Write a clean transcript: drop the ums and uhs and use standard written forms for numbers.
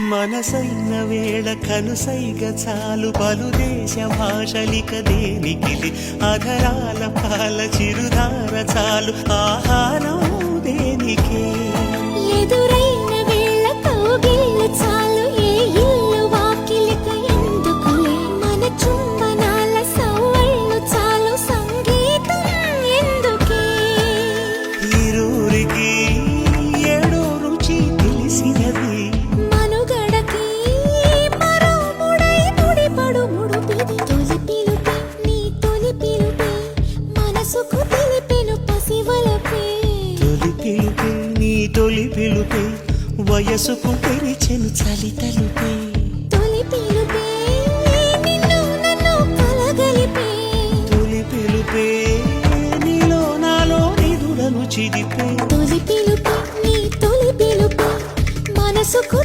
మనసైన వేళ కనుసైగ చాలు పలుదేశ భాషలిక దేనికిలి అధరాల పాల చిరుధార చాలు ఆహారం దేనికే ఎదురైన వేళ కౌగిళ్ళు చాలు ఏ ఇల్లు వాకిలిక ఎందుకులే మన చుంబనాల సవ్వళ్ళు చాలు సంగీతం ఎందుకే ఇరువురికి ఏడో రుచి తెలిసినది మనుగడకి మరో ముడై ముడిపడు ముడుపిది తొలి పిలుపే నీ తొలి పిలుపే మనసుకు తెలిపెను పసివలపే తొలి పిలుపే నీ తొలి పిలుపే వయసుకు తెరిచెను చలి తలుపే తొలి పిలుపే నిన్ను నన్ను కలగలిపే తొలి పిలుపే నీలో నాలో నిదురను చిదిపే తొలి పిలుపే నీ తొలి పిలుపే మనసుకు